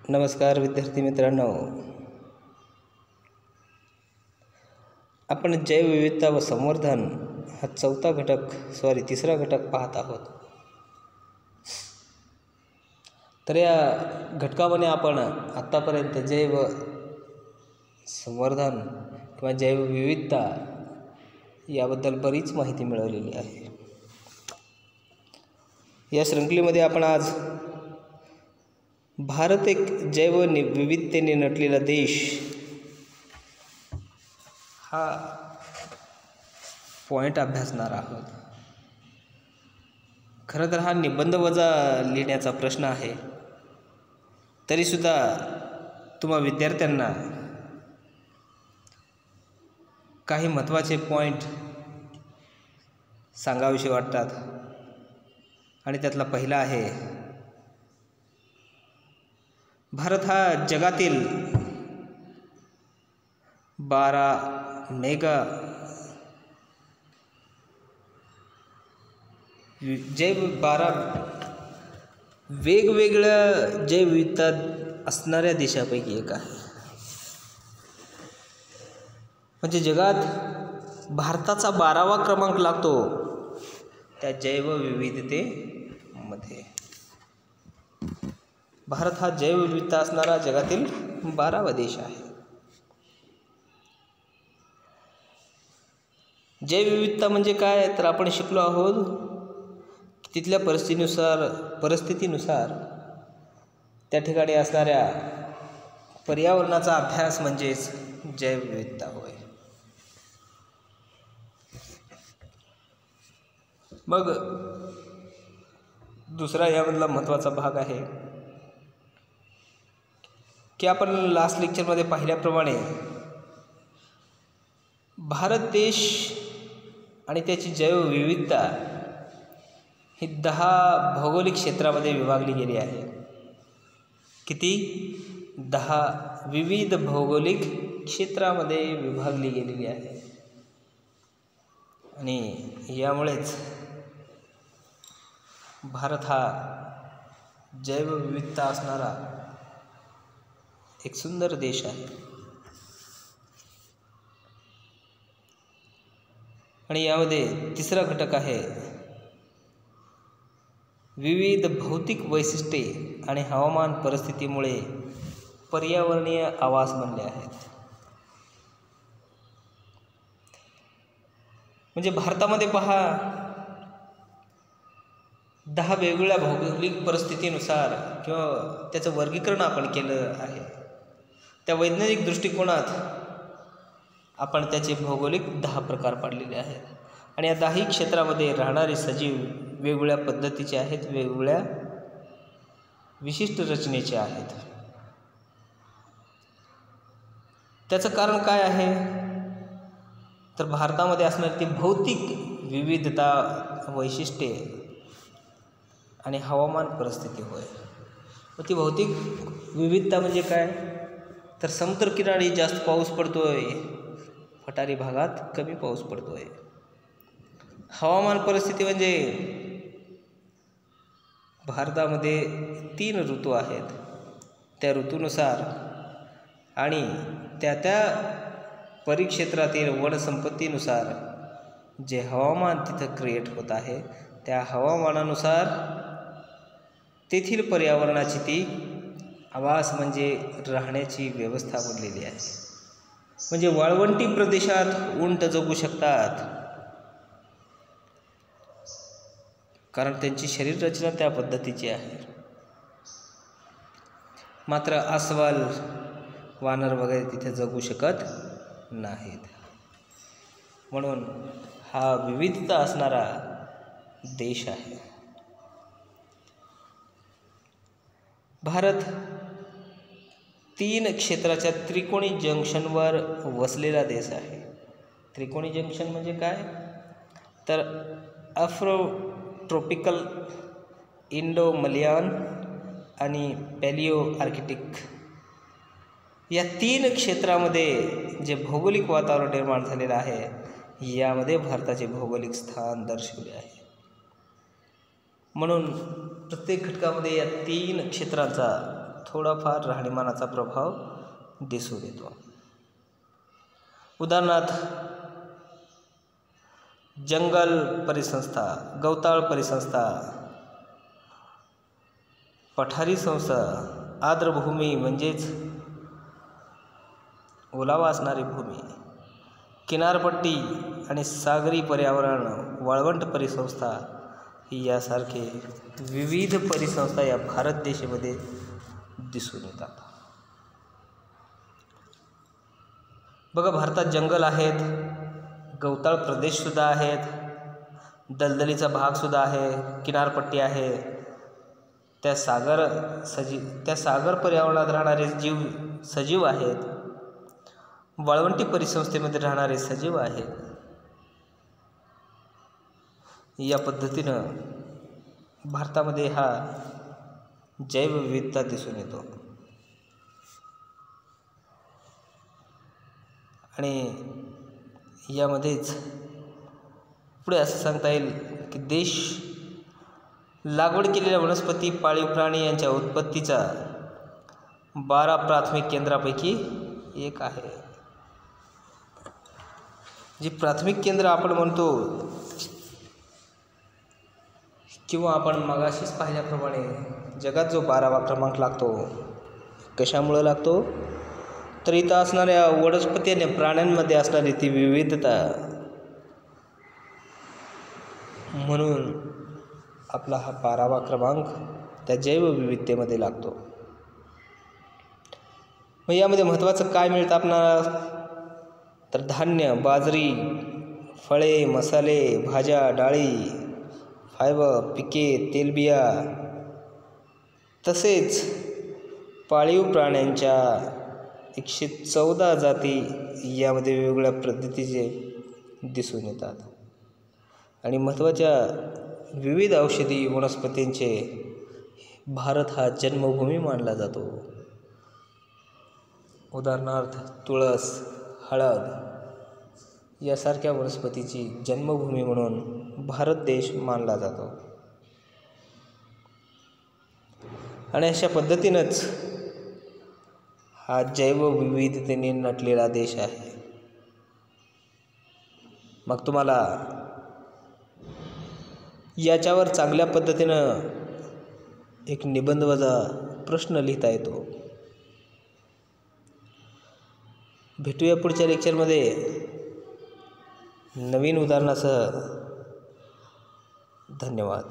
नमस्कार विद्यार्थी मित्रांनो, आपण जैवविविधता व संवर्धन हा तिसरा घटक पाहत आहोत. तर या घटकामध्ये आपण आत्तापर्यंत जैव संवर्धन किंवा जैवविविधता याबद्दल बरीच माहिती मिळवलेली आहे. या शृंखलेमध्ये आपण आज भारत एक जैवविविधतेने नटलेला देश हा पॉइंट अभ्यासणार आहोत. खरं तर हा निबंध वजा लिहिण्याचा प्रश्न आहे. तरीसुद्धा तुम्हा विद्यार्थ्यांना काही महत्त्वाचे पॉइंट सांगावेसे वाटतात आणि त्यातला पहिला आहे, भारत हा जगातील 12 वेगवेगळ्या जैवविविधता असणाऱ्या देशापैकी एक आहे. म्हणजे जगात भारताचा 12वा क्रमांक लागतो त्या जैवविविधतेमध्ये. भारत हा जैवविविधता असणारा जगातील 12वा देश आहे. जैवविविधता म्हणजे काय, तर आपण शिकलो आहोत तिथल्या परिस्थितीनुसार त्या ठिकाणी असणाऱ्या पर्यावरणाचा अभ्यास म्हणजेच जैवविविधता होय. मग दुसरा यामधला महत्त्वाचा भाग आहे की आपण लास्ट लेक्चरमध्ये पाहिल्याप्रमाणे भारत देश आणि त्याची जैवविविधता ही 10 भौगोलिक क्षेत्रामध्ये विभागली गेली आहे. किती? 10 विविध भौगोलिक क्षेत्रामध्ये विभागली गेलेली आहे. आणि यामुळेच भारत हा जैवविविधता असणारा एक सुंदर देश आहे. आणि यामध्ये तिसरा घटक आहे, विविध भौतिक वैशिष्ट्ये आणि हवामान परिस्थितीमुळे पर्यावरणीय आवास बनले आहेत. म्हणजे भारतामध्ये पहा, 10 वेगवेगळ्या भौगोलिक परिस्थितीनुसार किंवा त्याचं वर्गीकरण आपण केलं आहे. त्या वैज्ञानिक दृष्टिकोनात आपण त्याचे भौगोलिक 10 प्रकार पाडलेले आहेत. आणि या 10 क्षेत्रामध्ये राहणारे सजीव वेगवेगळ्या पद्धतीचे आहेत, वेगवेगळ्या विशिष्ट रचनेचे आहेत. त्याचं कारण काय आहे, तर भारतामध्ये असणारी ती भौतिक विविधता, वैशिष्ट्ये आणि हवामान परिस्थिती होय. व ती भौतिक विविधता म्हणजे काय, तर समुद्रकिनारी जास्त पाऊस पडतोय, पठारी भागात कमी पाऊस पडतोय. हवामान परिस्थिती म्हणजे भारतामध्ये 3 ऋतू आहेत. त्या ऋतूनुसार आणि त्या परिक्षेत्रातील वनसंपत्तीनुसार जे हवामान तिथं क्रिएट होत आहे, त्या हवामानानुसार तेथील पर्यावरणाची ती आवास म्हणजे राहण्याची व्यवस्था बनलेली आहे. म्हणजे वाळवंटी प्रदेशात उंट जगू शकतात, कारण त्यांची शरीर रचना त्या पद्धतीची आहे. मात्र अस्वल, वानर वगैरे तिथे जगू शकत नाहीत. म्हणून हा विविधता असणारा देश आहे. भारत 3 क्षेत्राच्या त्रिकोणी जंक्शनवर वसलेला देश आहे. त्रिकोणी जंक्शन म्हणजे काय, तर आफ्रोट्रॉपिकल, इंडो मलयान आणि पॅलिओ आर्कटिक या 3 क्षेत्रामध्ये जे भौगोलिक वातावरण निर्माण झालेलं आहे, यामध्ये भारताचे भौगोलिक स्थान दर्शवले आहे. म्हणून प्रत्येक घटकामध्ये या 3 क्षेत्रांचा थोडाफार राहणीमानाचा प्रभाव दिसून येतो. उदाहरणार्थ जंगल परिसंस्था, गवताळ परिसंस्था, पठारी संस्था, आर्द्रभूमी म्हणजेच ओलावा असणारी भूमी, किनारपट्टी आणि सागरी पर्यावरण, वाळवंट परिसंस्था यासारखे विविध परिसंस्था या भारत देशामध्ये दिसून येतात. बघा, भारतात जंगल आहेत, गवताळ प्रदेशसुद्धा आहेत, दलदलीचा भागसुद्धा आहे, किनारपट्टी आहे, त्या सागर पर्यावरणात राहणारे जीव सजीव आहेत, वाळवंटी परिसंस्थेमध्ये राहणारे सजीव आहेत. या पद्धतीनं भारतामध्ये हा जैवविविधता दिसून येतो. आणि यामध्येच पुढे असं सांगता येईल की देश लागवड केलेल्या वनस्पती, पाळीव प्राणी यांच्या उत्पत्तीचा 12 प्राथमिक केंद्रापैकी एक आहे. जी प्राथमिक केंद्र आपण म्हणतो किंवा आपण मगाशीच पाहिल्याप्रमाणे जगात जो 12वा क्रमांक लागतो, कशामुळे लागतो तर इथं असणाऱ्या वनस्पती आणि प्राण्यांमध्ये असणारी ती विविधता, म्हणून आपला हा 12वा क्रमांक त्या जैवविविधतेमध्ये लागतो. मग यामध्ये महत्त्वाचं काय मिळतं आपणाला तर धान्य, बाजरी, फळे, मसाले, भाज्या, डाळी, फायबर, पिके, तेलबिया, तसेच पाळीव प्राण्यांच्या 114 जाती यामध्ये वेगवेगळ्या पद्धतीचे दिसून येतात. आणि महत्त्वाच्या विविध औषधी वनस्पतींचे भारत हा जन्मभूमी मानला जातो. उदाहरणार्थ तुळस, हळद यासारख्या वनस्पतीची जन्मभूमी म्हणून भारत देश मानला जातो. आणि अशा पद्धतीनंच हा जैवविविधतेने नटलेला देश आहे. मग तुम्हाला याच्यावर चांगल्या पद्धतीनं एक निबंधवजा प्रश्न लिहिता येतो. भेटूया पुढच्या लेक्चरमध्ये नवीन उदाहरणासह. धन्यवाद.